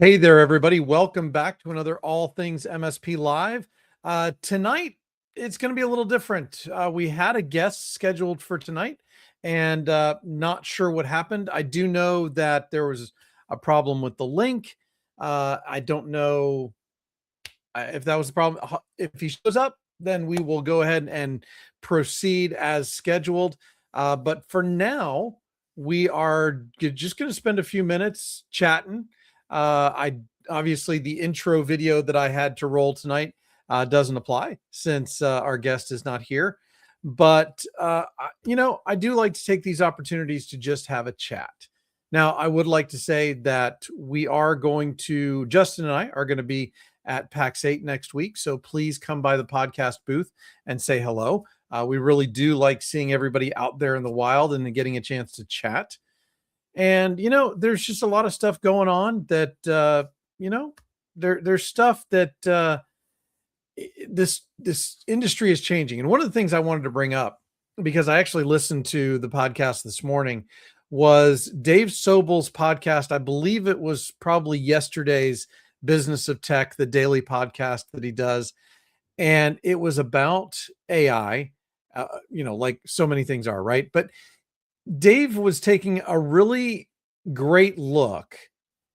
Hey there, everybody. Welcome back to another All Things MSP Live. Tonight, it's going to be a little different. We had a guest scheduled for tonight and not sure what happened. I do know that there was a problem with the link. I don't know if that was the problem. If he shows up, then we will go ahead and proceed as scheduled. But for now, we are just going to spend a few minutes chatting. I obviously the intro video that I had to roll tonight doesn't apply since our guest is not here. But I do like to take these opportunities to just have a chat. Now, I would like to say that Justin and I are going to be at PAX 8 next week. So please come by the podcast booth and say hello. We really do like seeing everybody out there in the wild and getting a chance to chat. And, there's just a lot of stuff going on that, there's stuff that this industry is changing. And one of the things I wanted to bring up, because I actually listened to the podcast this morning, was Dave Sobel's podcast. I believe it was probably yesterday's Business of Tech, the daily podcast that he does. And it was about AI, like so many things are, right? But Dave was taking a really great look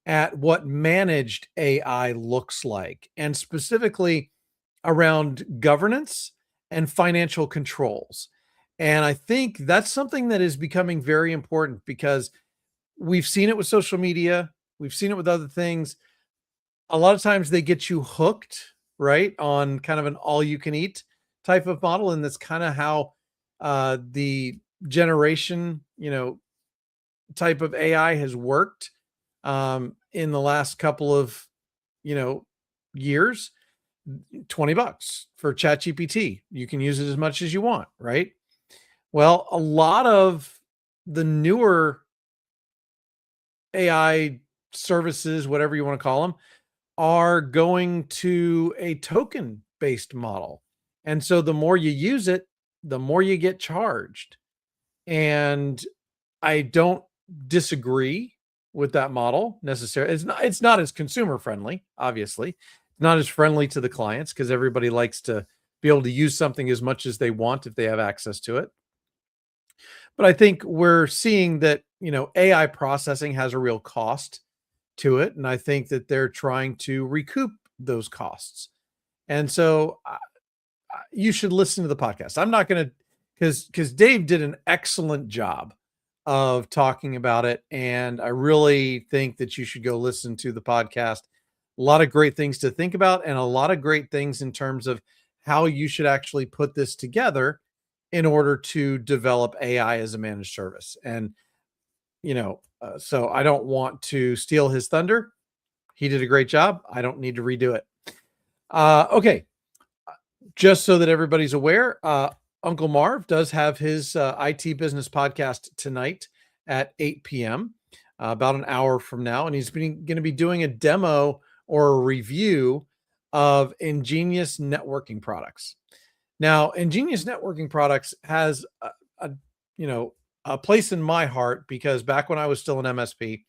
at what managed AI looks like, and specifically around governance and financial controls. And I think that's something that is becoming very important because we've seen it with social media, we've seen it with other things. A lot of times they get you hooked, right, on kind of an all you can eat type of model. And that's kind of how the generation, type of AI has worked in the last couple of, years. $20 for ChatGPT. You can use it as much as you want, right? Well, a lot of the newer AI services, whatever you want to call them, are going to a token based model. And so the more you use it, the more you get charged. And I don't disagree with that model necessarily. It's not as consumer friendly, obviously. Not as friendly to the clients because everybody likes to be able to use something as much as they want if they have access to it. But I think we're seeing that, AI processing has a real cost to it. And I think that they're trying to recoup those costs. And so you should listen to the podcast. I'm not going to, because Dave did an excellent job of talking about it. And I really think that you should go listen to the podcast. A lot of great things to think about and a lot of great things in terms of how you should actually put this together in order to develop AI as a managed service. And, so I don't want to steal his thunder. He did a great job. I don't need to redo it. Okay. Just so that everybody's aware, Uncle Marv does have his IT business podcast tonight at 8 p.m., about an hour from now. And he's going to be doing a demo or a review of Ingenious networking products. Now, Ingenious networking products has a place in my heart because back when I was still an MSP,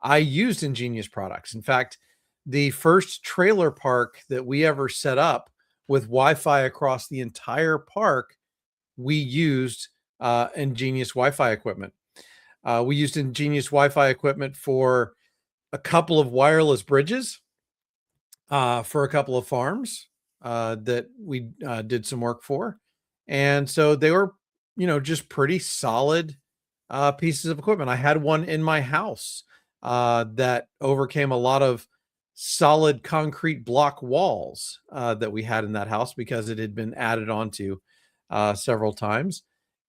I used Ingenious products. In fact, the first trailer park that we ever set up with Wi-Fi across the entire park, we used Ingenious Wi-Fi equipment. We used Ingenious Wi-Fi equipment for a couple of wireless bridges, for a couple of farms that we did some work for. And so they were, just pretty solid pieces of equipment. I had one in my house that overcame a lot of solid concrete block walls that we had in that house because it had been added onto several times.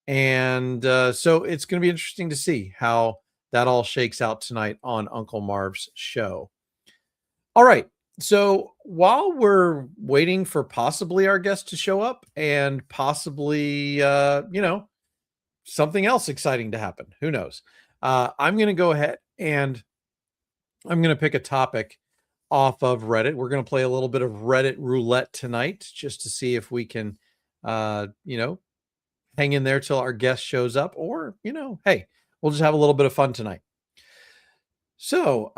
And so it's going to be interesting to see how that all shakes out tonight on Uncle Marv's show. All right. So while we're waiting for possibly our guest to show up and possibly, something else exciting to happen, who knows? I'm going to go ahead and I'm going to pick a topic off of Reddit. We're going to play a little bit of Reddit roulette tonight just to see if we can, hang in there till our guest shows up, or, hey, we'll just have a little bit of fun tonight. So,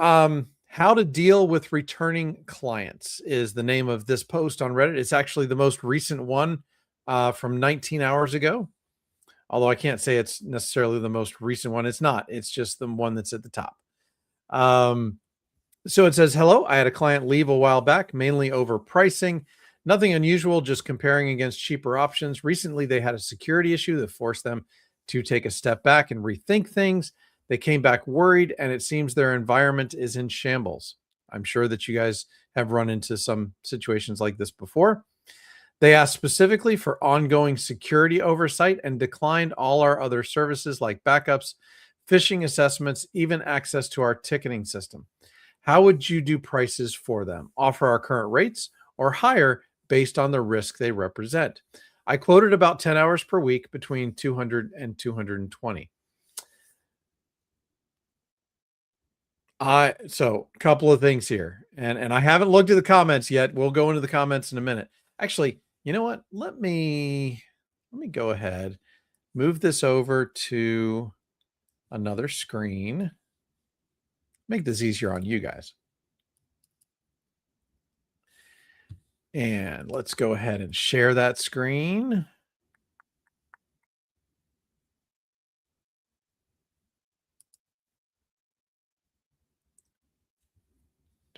How to deal with returning clients is the name of this post on Reddit. It's actually the most recent one from 19 hours ago. Although I can't say it's necessarily the most recent one. It's not. It's just the one that's at the top. So it says, hello, I had a client leave a while back, mainly over pricing. Nothing unusual, just comparing against cheaper options. Recently, they had a security issue that forced them to take a step back and rethink things. They came back worried, and it seems their environment is in shambles. I'm sure that you guys have run into some situations like this before. They asked specifically for ongoing security oversight and declined all our other services like backups, phishing assessments, even access to our ticketing system. How would you do prices for them? Offer our current rates or higher based on the risk they represent? I quoted about 10 hours per week between 200 and 220. So a couple of things here. And I haven't looked at the comments yet. We'll go into the comments in a minute. Actually, you know what? Let me go ahead, move this over to another screen. Make this easier on you guys. And let's go ahead and share that screen.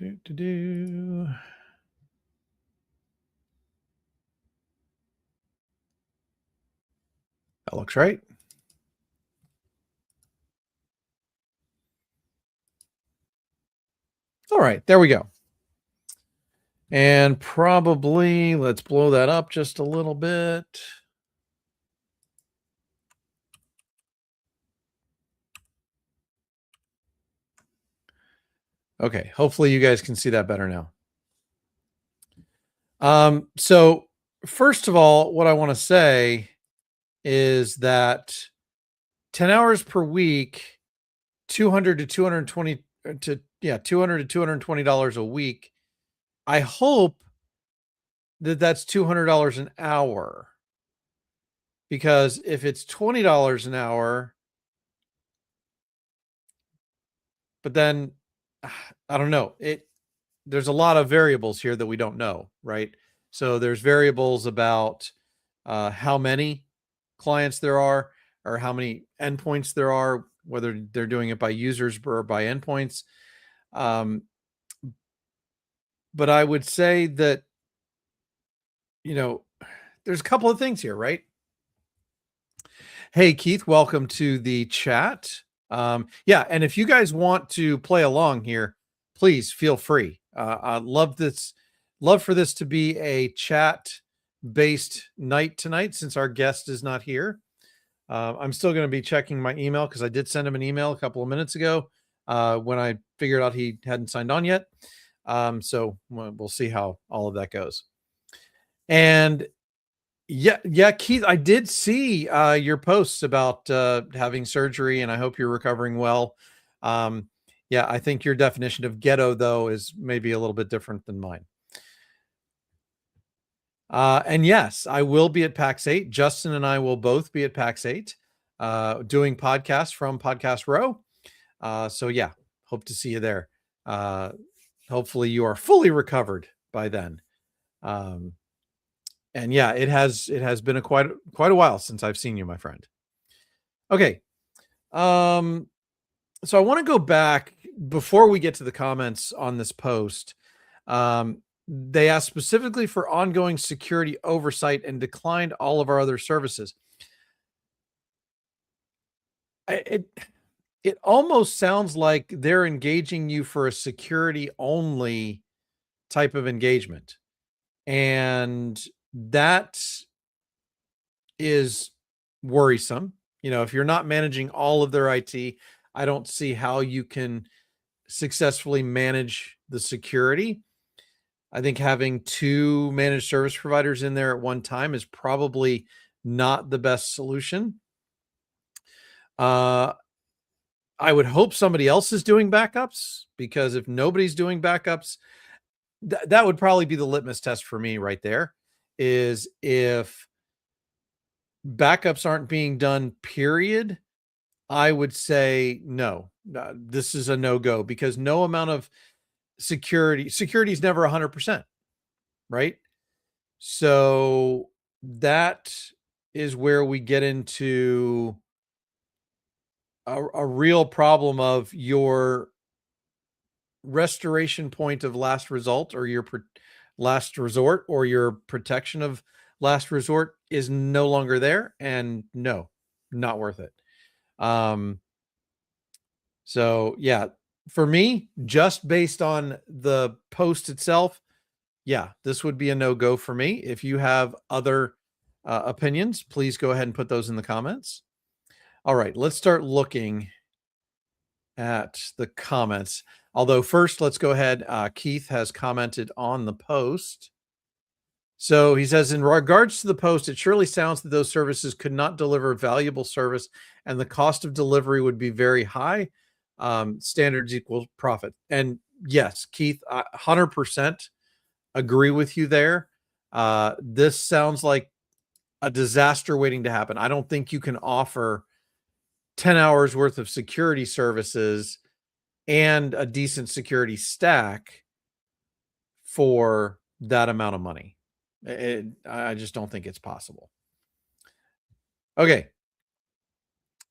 That looks right. All right, there we go. And probably let's blow that up just a little bit. Okay, hopefully you guys can see that better now. So first of all, what I want to say is that 10 hours per week, 200 to 220 to $200 to $220 a week. I hope that that's $200 an hour, because if it's $20 an hour, but then I don't know, there's a lot of variables here that we don't know, right? So there's variables about how many clients there are, or how many endpoints there are, whether they're doing it by users or by endpoints. But I would say that, there's a couple of things here, right? Hey, Keith, welcome to the chat. Yeah, and if you guys want to play along here, please feel free. I'd love for this to be a chat-based night tonight since our guest is not here. I'm still going to be checking my email because I did send him an email a couple of minutes ago when I figured out he hadn't signed on yet. So we'll see how all of that goes. And yeah, Keith, I did see your posts about having surgery, and I hope you're recovering well. Yeah, I think your definition of ghetto, though, is maybe a little bit different than mine. And yes, I will be at PAX 8. Justin and I will both be at PAX 8 doing podcasts from Podcast Row. So yeah, hope to see you there. Hopefully you are fully recovered by then. And yeah, it has been quite a while since I've seen you, my friend. Okay. So I want to go back before we get to the comments on this post. They asked specifically for ongoing security oversight and declined all of our other services. It almost sounds like they're engaging you for a security only type of engagement. And that is worrisome. If you're not managing all of their IT, I don't see how you can successfully manage the security. I think having two managed service providers in there at one time is probably not the best solution. I would hope somebody else is doing backups, because if nobody's doing backups, that would probably be the litmus test for me right there, is if backups aren't being done, period, I would say no, this is a no-go, because no amount of security is never 100%, right? So that is where we get into a real problem of your restoration point of last result, or your last resort, or your protection of last resort is no longer there, and no, not worth it. So yeah, for me, just based on the post itself, yeah, this would be a no-go for me. If you have other opinions, please go ahead and put those in the comments. All right, let's start looking at the comments. Although first, let's go ahead. Keith has commented on the post. So he says, in regards to the post, it surely sounds that those services could not deliver valuable service and the cost of delivery would be very high. Standards equal profit. And yes, Keith, 100% agree with you there. This sounds like a disaster waiting to happen. I don't think you can offer 10 hours worth of security services and a decent security stack for that amount of money. I just don't think it's possible. Okay.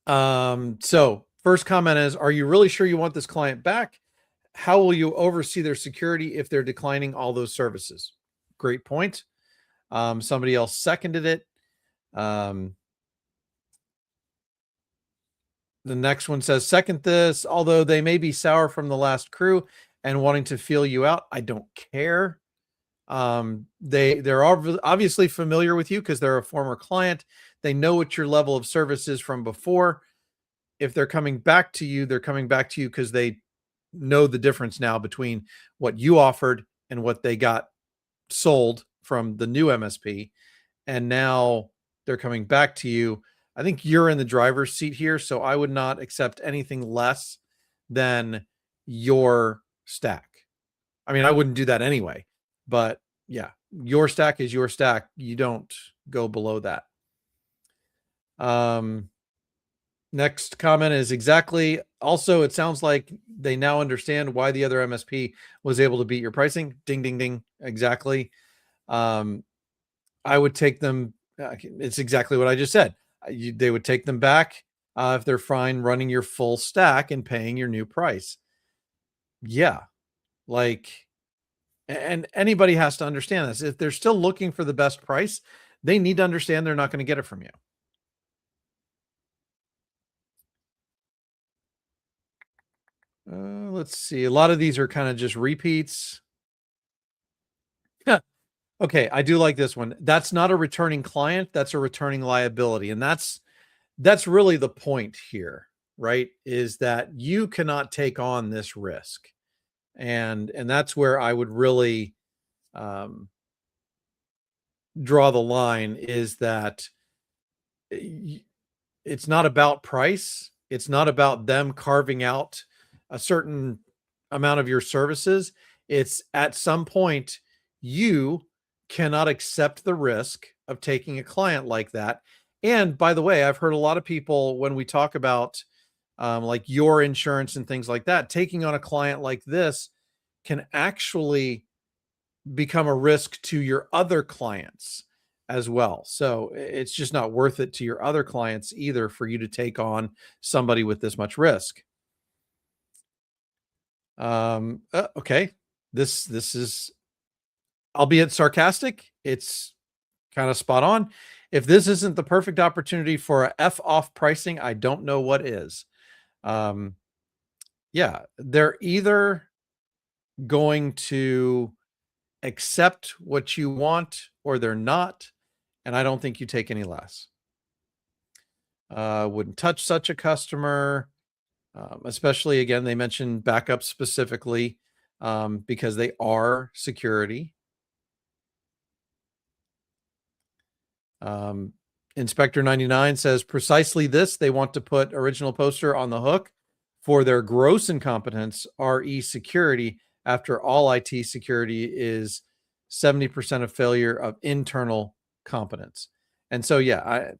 So first comment is, are you really sure you want this client back? How will you oversee their security if they're declining all those services? Great point. Somebody else seconded it. The next one says, second this, although they may be sour from the last crew and wanting to feel you out, I don't care. They're obviously familiar with you because they're a former client. They know what your level of service is from before. If they're coming back to you, they're coming back to you because they know the difference now between what you offered and what they got sold from the new MSP. And now they're coming back to you. I think you're in the driver's seat here, so I would not accept anything less than your stack. I mean, I wouldn't do that anyway, but yeah, your stack is your stack. You don't go below that. Next comment is exactly. Also, it sounds like they now understand why the other MSP was able to beat your pricing. Ding, ding, ding. Exactly. I would take them. It's exactly what I just said. They would take them back if they're fine running your full stack and paying your new price. Yeah. And anybody has to understand this. If they're still looking for the best price, they need to understand they're not going to get it from you. Let's see. A lot of these are kind of just repeats. Okay, I do like this one. That's not a returning client. That's a returning liability. And that's really the point here, right? Is that you cannot take on this risk. And that's where I would really draw the line, is that it's not about price. It's not about them carving out a certain amount of your services. It's at some point you cannot accept the risk of taking a client like that. And by the way, I've heard a lot of people, when we talk about like your insurance and things like that, taking on a client like this can actually become a risk to your other clients as well. So it's just not worth it to your other clients either for you to take on somebody with this much risk. Okay. This is, albeit sarcastic, it's kind of spot on. If this isn't the perfect opportunity for a F off pricing, I don't know what is. Yeah, they're either going to accept what you want or they're not. And I don't think you take any less. Wouldn't touch such a customer, especially, again, they mentioned backup specifically because they are security. Inspector 99 says precisely this. They want to put original poster on the hook for their gross incompetence, RE security, after all IT security is 70% of failure of internal competence. And so, yeah,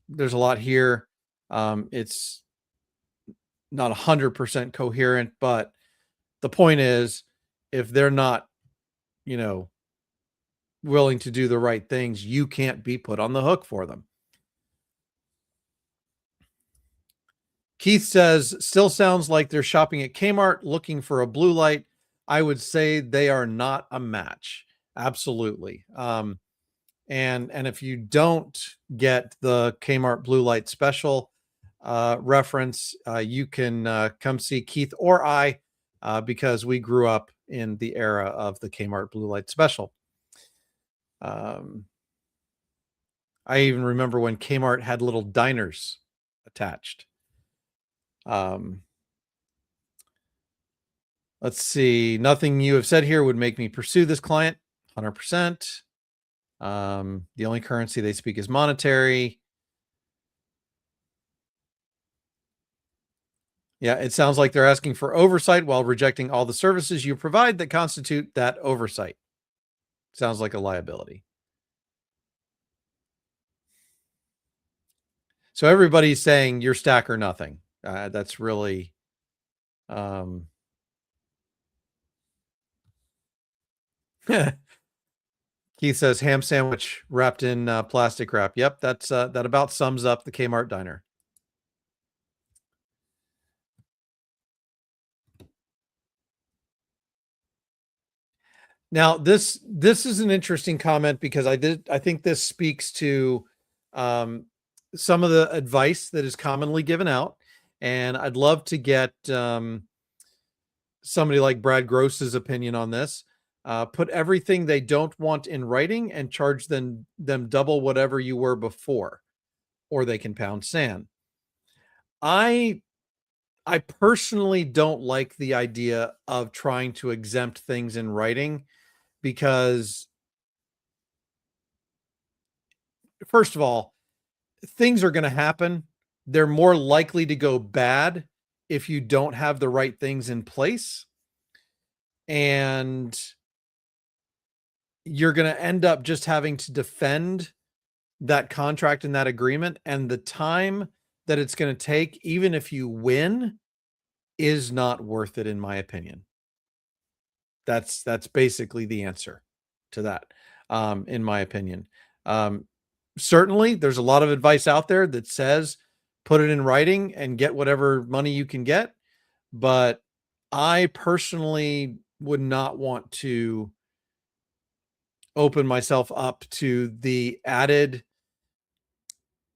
there's a lot here. It's not 100% coherent, but the point is if they're not, you know, willing to do the right things, you can't be put on the hook for them. Keith says, still sounds like they're shopping at Kmart looking for a blue light. I would say they are not a match. Absolutely. And if you don't get the Kmart blue light special reference, you can come see Keith or I, because we grew up in the era of the Kmart blue light special. I even remember when Kmart had little diners attached. Let's see. Nothing you have said here would make me pursue this client. 100%. The only currency they speak is monetary. Yeah, it sounds like they're asking for oversight while rejecting all the services you provide that constitute that oversight. Sounds like a liability. So everybody's saying you're stack or nothing. That's really, Keith says ham sandwich wrapped in plastic wrap. Yep, that's that about sums up the Kmart diner. Now, this is an interesting comment because I think this speaks to some of the advice that is commonly given out, and I'd love to get somebody like Brad Gross's opinion on this. Put everything they don't want in writing and charge them double whatever you were before, or they can pound sand. I personally don't like the idea of trying to exempt things in writing, because first of all, things are going to happen. They're more likely to go bad if you don't have the right things in place. And you're going to end up just having to defend that contract and that agreement. And the time that it's going to take, even if you win, is not worth it, in my opinion. That's basically the answer to that, in my opinion. Certainly, there's a lot of advice out there that says put it in writing and get whatever money you can get. But I personally would not want to open myself up to the added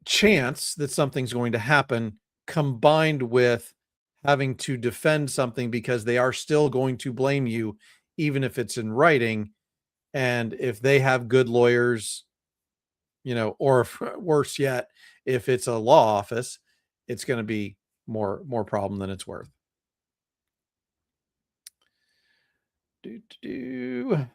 chance that something's going to happen, combined with having to defend something because they are still going to blame you, even if it's in writing. And if they have good lawyers, or worse yet, if it's a law office, it's going to be more problem than it's worth. Do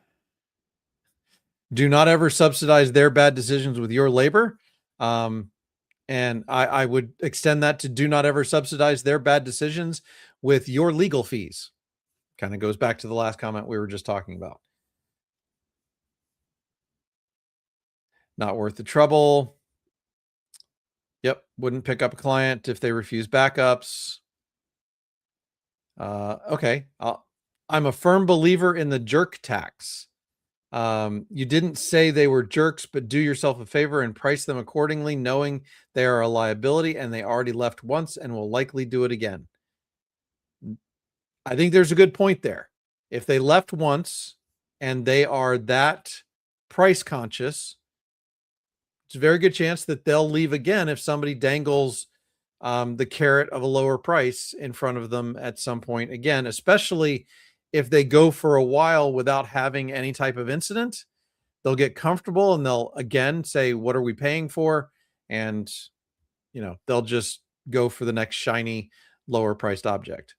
not ever subsidize their bad decisions with your labor. And I would extend that to do not ever subsidize their bad decisions with your legal fees. Kind of goes back to the last comment we were just talking about. Not worth the trouble. Yep. Wouldn't pick up a client if they refuse backups. Okay. I'm a firm believer in the jerk tax. You didn't say they were jerks, but do yourself a favor and price them accordingly, knowing they are a liability and they already left once and will likely do it again. I think there's a good point there. If they left once and they are that price conscious, it's a very good chance that they'll leave again if somebody dangles the carrot of a lower price in front of them at some point again, especially if they go for a while without having any type of incident. They'll get comfortable and they'll again say, what are we paying for? And, they'll just go for the next shiny, lower priced object.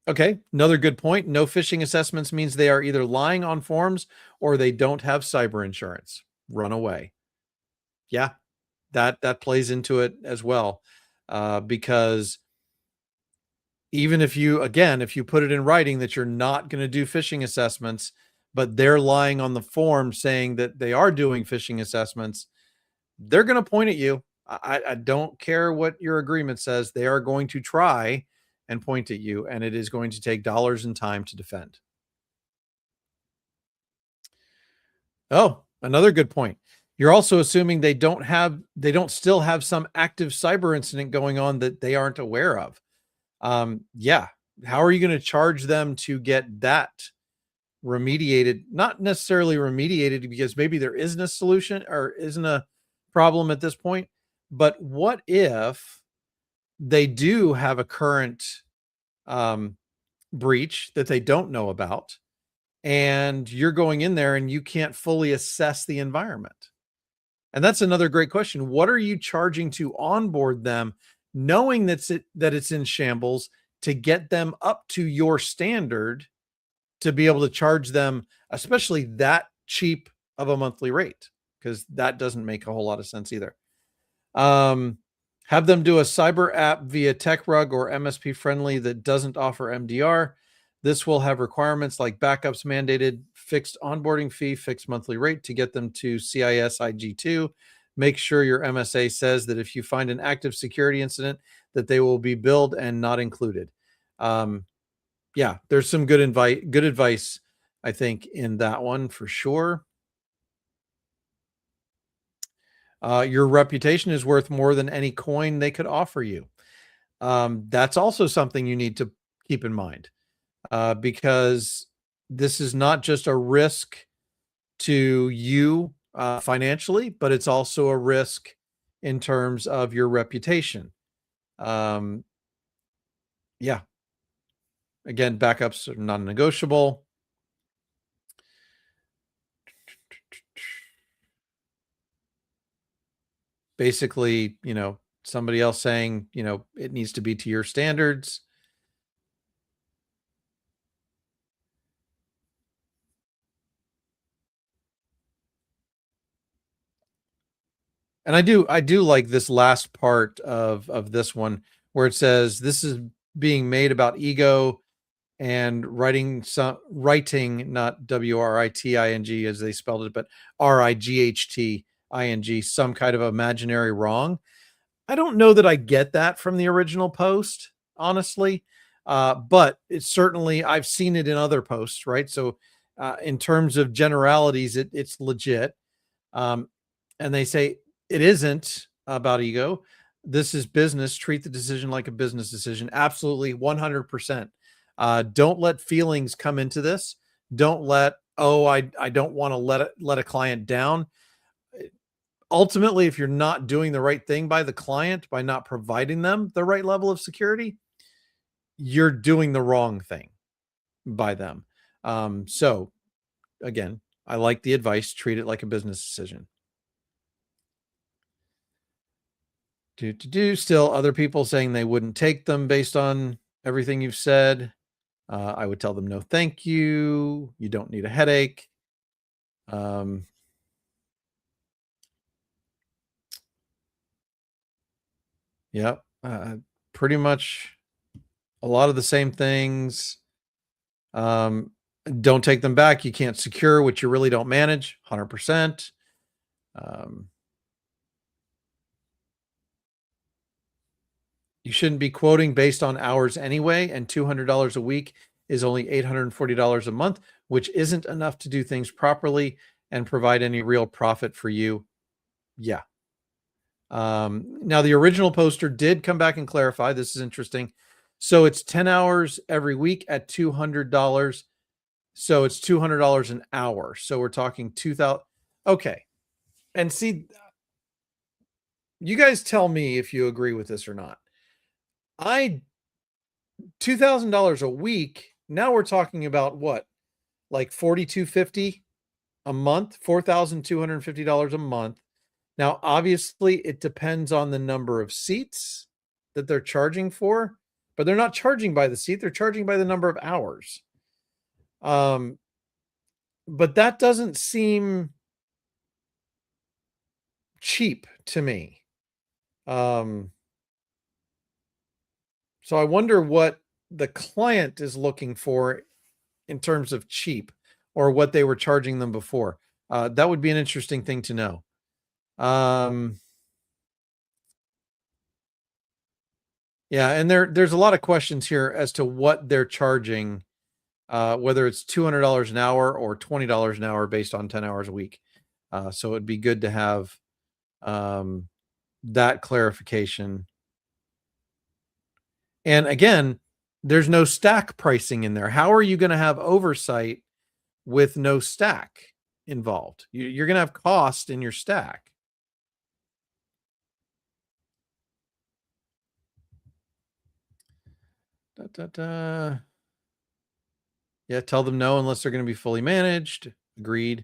Okay. Another good point. No phishing assessments means they are either lying on forms or they don't have cyber insurance. Run away. Yeah, that plays into it as well. Because even if you put it in writing that you're not going to do phishing assessments, but they're lying on the form saying that they are doing phishing assessments, they're going to point at you I don't care what your agreement says. They are going to try and point at you, and it is going to take dollars and time to defend. Oh, another good point. You're also assuming they don't still have some active cyber incident going on that they aren't aware of. Yeah. How are you going to charge them to get that remediated? Not necessarily remediated because maybe there isn't a solution or isn't a problem at this point. But what if they do have a current um, breach that they don't know about, and you're going in there and you can't fully assess the environment? And that's another great question. What are you charging to onboard them, knowing that it's in shambles, to get them up to your standard to be able to charge them, especially that cheap of a monthly rate? Because that doesn't make a whole lot of sense either. Um, have them do a cyber app via TechRug or MSP friendly that doesn't offer MDR. This will have requirements like backups mandated, fixed onboarding fee, fixed monthly rate to get them to CIS IG2. Make sure your MSA says that if you find an active security incident, that they will be billed and not included. Yeah, there's some good advice, I think, in that one for sure. Your reputation is worth more than any coin they could offer you. That's also something you need to keep in mind, because this is not just a risk to you financially, but it's also a risk in terms of your reputation. Um, yeah, again, backups are non-negotiable. Basically, somebody else saying, it needs to be to your standards. And I do like this last part of this one where it says this is being made about ego and writing, not WRITING as they spelled it, but RIGHTING, some kind of imaginary wrong. I don't know that I get that from the original post, honestly. But it's certainly, I've seen it in other posts, right? So in terms of generalities, it's legit. Um, and they say it isn't about ego. This is business. Treat the decision like a business decision. Absolutely, 100%. Don't let feelings come into this. Don't let, oh, I don't want to let a client down. Ultimately, if you're not doing the right thing by the client, by not providing them the right level of security, you're doing the wrong thing by them. So again, I like the advice. Treat it like a business decision. Still other people saying they wouldn't take them based on everything you've said. I would tell them no, thank you. You don't need a headache. Um, yeah, pretty much a lot of the same things. Um, don't take them back. You can't secure what you really don't manage. 100%. You shouldn't be quoting based on hours anyway, and $200 a week is only $840 a month, which isn't enough to do things properly and provide any real profit for you. Yeah. Now, the original poster did come back and clarify. This is interesting. So it's 10 hours every week at $200. So it's $200 an hour. So we're talking 2,000. Okay. And see, you guys tell me if you agree with this or not. $2,000 a week. Now we're talking about what? Like 4,250 a month, $4,250 a month. Now, obviously, it depends on the number of seats that they're charging for, but they're not charging by the seat, they're charging by the number of hours. But that doesn't seem cheap to me. So I wonder what the client is looking for in terms of cheap, or what they were charging them before. That would be an interesting thing to know. Yeah, and there's a lot of questions here as to what they're charging, whether it's $200 an hour or $20 an hour based on 10 hours a week. So it'd be good to have um, that clarification. And again, there's no stack pricing in there. How are you going to have oversight with no stack involved? You're going to have cost in your stack. Da, da, da. Yeah, tell them no unless they're going to be fully managed. Agreed.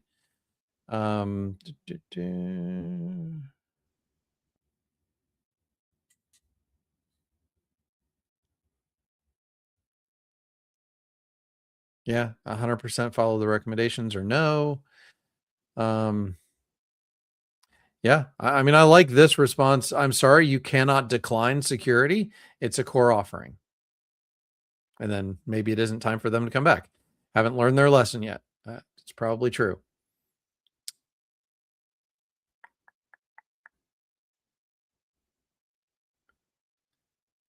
Du- du- du. Yeah, 100% follow the recommendations or no. Um, yeah, I mean, I like this response. I'm sorry, you cannot decline security. It's a core offering. And then maybe it isn't time for them to come back. Haven't learned their lesson yet. It's probably true.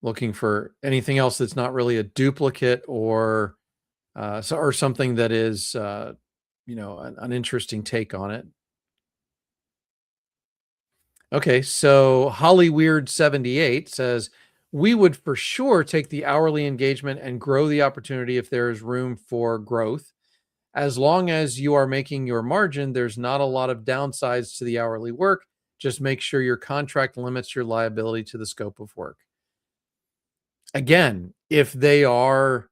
Looking for anything else that's not really a duplicate or or something that is an interesting take on it. Okay, so Hollyweird78 says, we would for sure take the hourly engagement and grow the opportunity if there is room for growth. As long as you are making your margin, there's not a lot of downsides to the hourly work. Just make sure your contract limits your liability to the scope of work. Again, if they are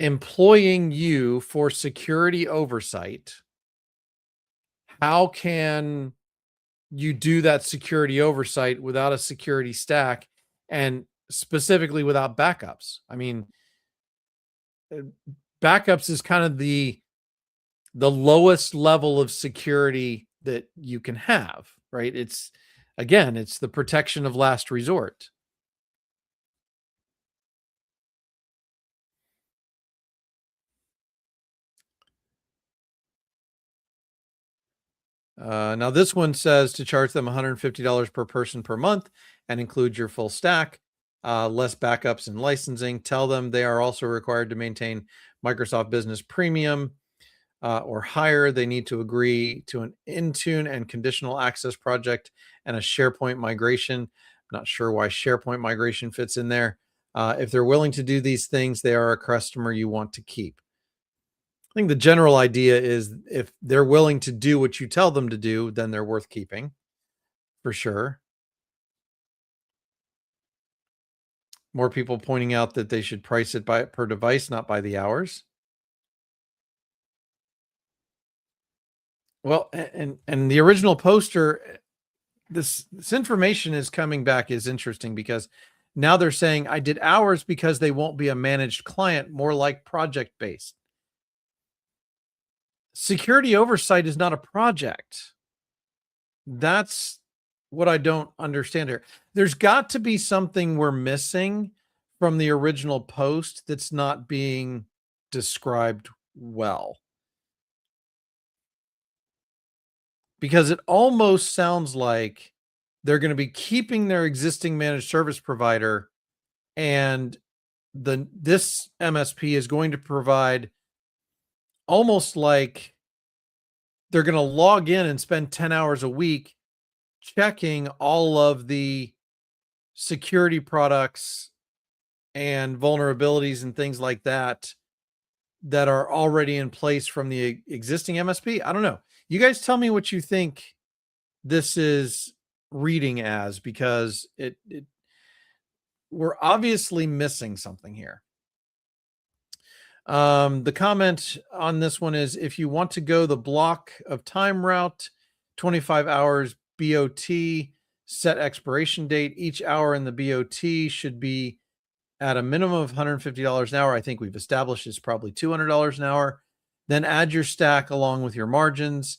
employing you for security oversight, how can you do that security oversight without a security stack and specifically without backups? I mean, uh, backups is kind of the lowest level of security that you can have, right? It's again, it's the protection of last resort. Now this one says to charge them $150 per person per month and include your full stack, less backups and licensing. Tell them they are also required to maintain Microsoft Business Premium or higher. They need to agree to an Intune and conditional access project and a SharePoint migration. I'm not sure why SharePoint migration fits in there. If they're willing to do these things, they are a customer you want to keep. I think the general idea is if they're willing to do what you tell them to do, then they're worth keeping for sure. More people pointing out that they should price it by per device, not by the hours. Well, and the original poster, this information is coming back is interesting because now they're saying I did hours because they won't be a managed client, more like project based. Security oversight is not a project. That's what I don't understand here. There's got to be something we're missing from the original post that's not being described well. Because it almost sounds like they're going to be keeping their existing managed service provider and this MSP is going to provide almost like they're going to log in and spend 10 hours a week checking all of the security products and vulnerabilities and things like that that are already in place from the existing MSP. I don't know. You guys tell me what you think this is reading as because it we're obviously missing something here. The comment on this one is if you want to go the block of time route, 25 hours BOT, set expiration date. Each hour in the BOT should be at a minimum of $150 an hour. I think we've established it's probably $200 an hour. Then add your stack along with your margins.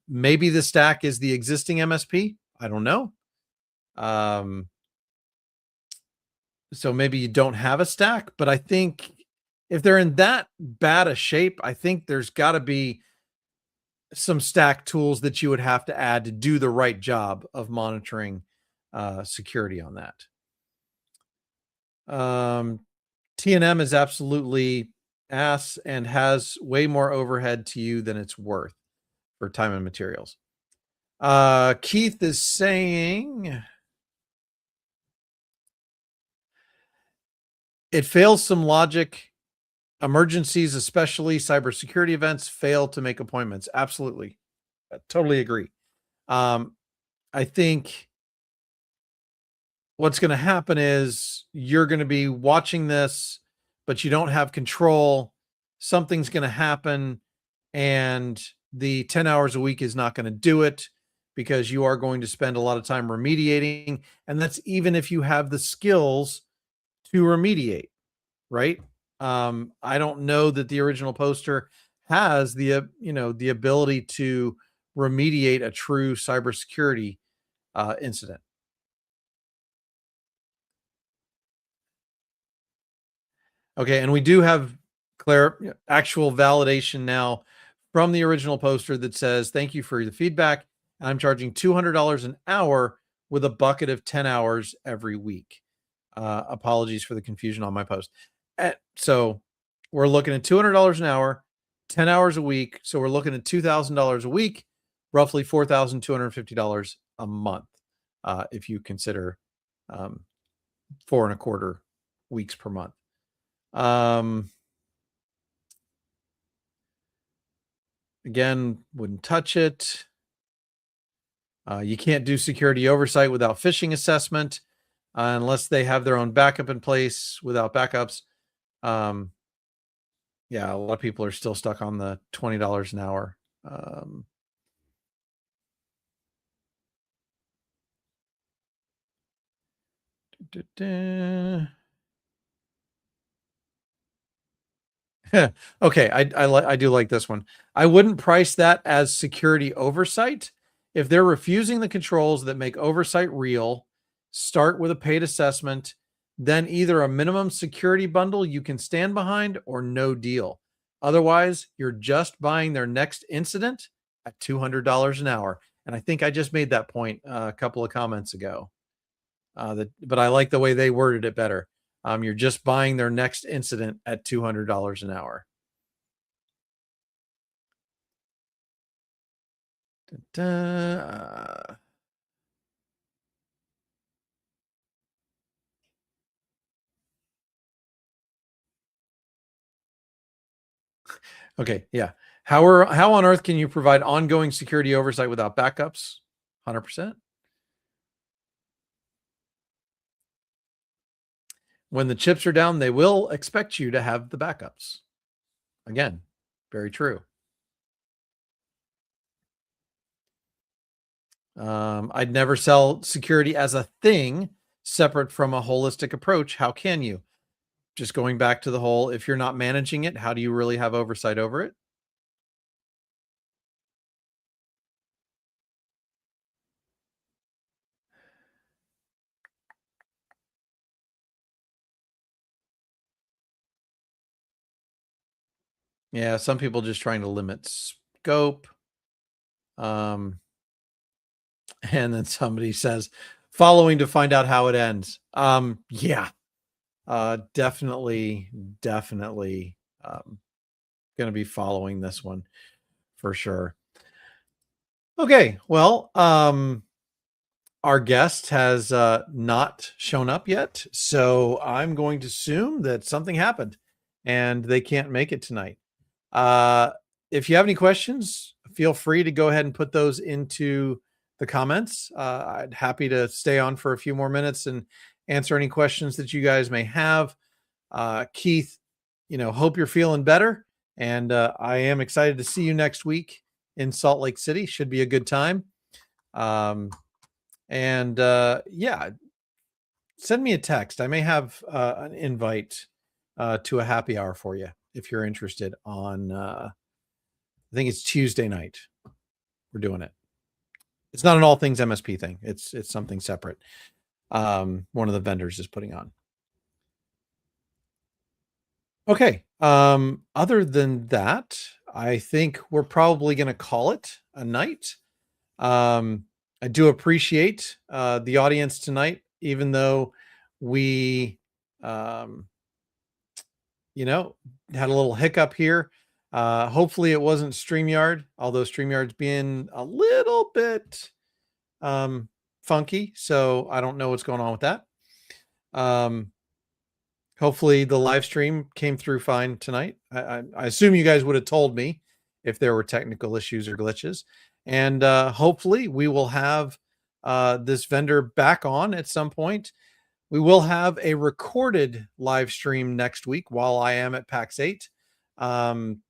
Maybe the stack is the existing MSP. I don't know. So maybe you don't have a stack, but I think if they're in that bad a shape, I think there's got to be some stack tools that you would have to add to do the right job of monitoring security on that. T&M is absolutely ass and has way more overhead to you than it's worth for time and materials. Keith is saying it fails some logic. Emergencies, especially cybersecurity events, fail to make appointments. Absolutely. I totally agree. I think what's going to happen is you're going to be watching this, but you don't have control. Something's going to happen, and the 10 hours a week is not going to do it because you are going to spend a lot of time remediating. And that's even if you have the skills to remediate, right? I don't know that the original poster has the ability to remediate a true cybersecurity incident. Okay, and we do have actual validation now from the original poster that says, "Thank you for the feedback. I'm charging $200 an hour with a bucket of 10 hours every week." Apologies for the confusion on my post. So we're looking at $200 an hour, 10 hours a week. So we're looking at $2,000 a week, roughly $4,250 a month, if you consider 4.25 weeks per month. Again, wouldn't touch it. You can't do security oversight without phishing assessment unless they have their own backup in place without backups. Yeah, a lot of people are still stuck on the $20 an hour. Okay, I do like this one. I wouldn't price that as security oversight. If they're refusing the controls that make oversight real, start with a paid assessment, then either a minimum security bundle you can stand behind or no deal. Otherwise, you're just buying their next incident at $200 an hour. And I think I just made that point a couple of comments ago. But I like the way they worded it better. You're just buying their next incident at $200 an hour. Okay, yeah. How on earth can you provide ongoing security oversight without backups? 100%. When the chips are down, they will expect you to have the backups. Again, very true. I'd never sell security as a thing separate from a holistic approach. How can you? Just going back to the whole, if you're not managing it, how do you really have oversight over it? Yeah, some people just trying to limit scope. Um, and then somebody says, following to find out how it ends. Yeah, definitely, going to be following this one for sure. Okay, well, our guest has not shown up yet, so I'm going to assume that something happened and they can't make it tonight. If you have any questions, feel free to go ahead and put those into the comments. I'd happy to stay on for a few more minutes and answer any questions that you guys may have. Keith, hope you're feeling better, and I am excited to see you next week in Salt Lake City. Should be a good time. Yeah, send me a text. I may have an invite to a happy hour for you if you're interested on I think it's Tuesday night. We're doing it. It's not an all things MSP thing. It's something separate. One of the vendors is putting on. Okay. Other than that, I think we're probably going to call it a night. I do appreciate the audience tonight, even though we you know, had a little hiccup here. Hopefully it wasn't StreamYard, although StreamYard's being a little bit funky. So I don't know what's going on with that. Hopefully the live stream came through fine tonight. I assume you guys would have told me if there were technical issues or glitches. And hopefully we will have this vendor back on at some point. We will have a recorded live stream next week while I am at PAX 8. And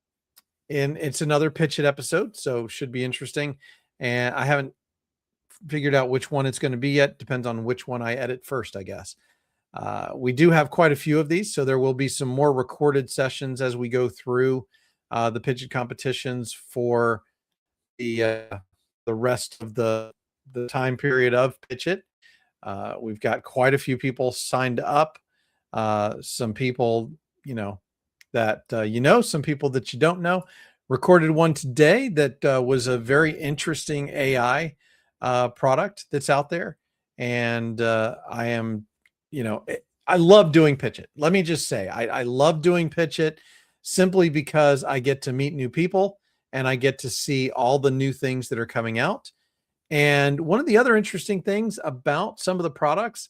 it's another PitchIT episode, so should be interesting. And I haven't figured out which one it's going to be yet. Depends on which one I edit first, I guess. We do have quite a few of these, so there will be some more recorded sessions as we go through the PitchIT competitions for the rest of the time period of PitchIT. We've got quite a few people signed up. Some people, that some people that you don't know. Recorded one today that was a very interesting AI product that's out there. And I am, I love doing PitchIT. Let me just say, I love doing PitchIT simply because I get to meet new people and I get to see all the new things that are coming out. And one of the other interesting things about some of the products,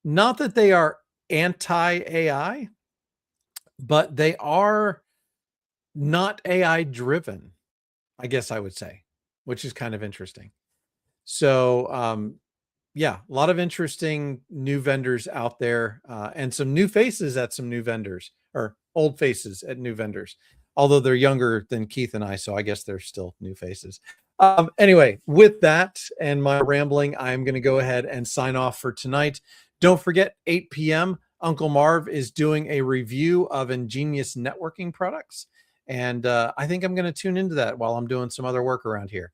not that they are anti-AI, but they are not AI driven, I guess I would say, which is kind of interesting. So, yeah, a lot of interesting new vendors out there, and some new faces at some new vendors, or old faces at new vendors, although they're younger than Keith and I, so I guess they're still new faces. Anyway, with that and my rambling, I'm going to go ahead and sign off for tonight. Don't forget, 8 p.m., Uncle Marv is doing a review of Ingenious networking products. And I think I'm going to tune into that while I'm doing some other work around here.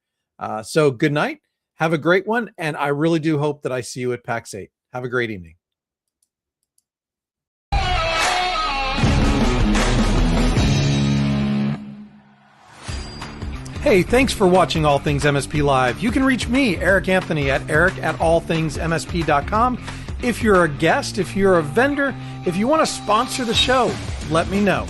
So good night. Have a great one. And I really do hope that I see you at PAX 8. Have a great evening. Hey, thanks for watching All Things MSP Live. You can reach me, Eric Anthony, at eric@allthingsmsp.com. If you're a guest, if you're a vendor, if you want to sponsor the show, let me know.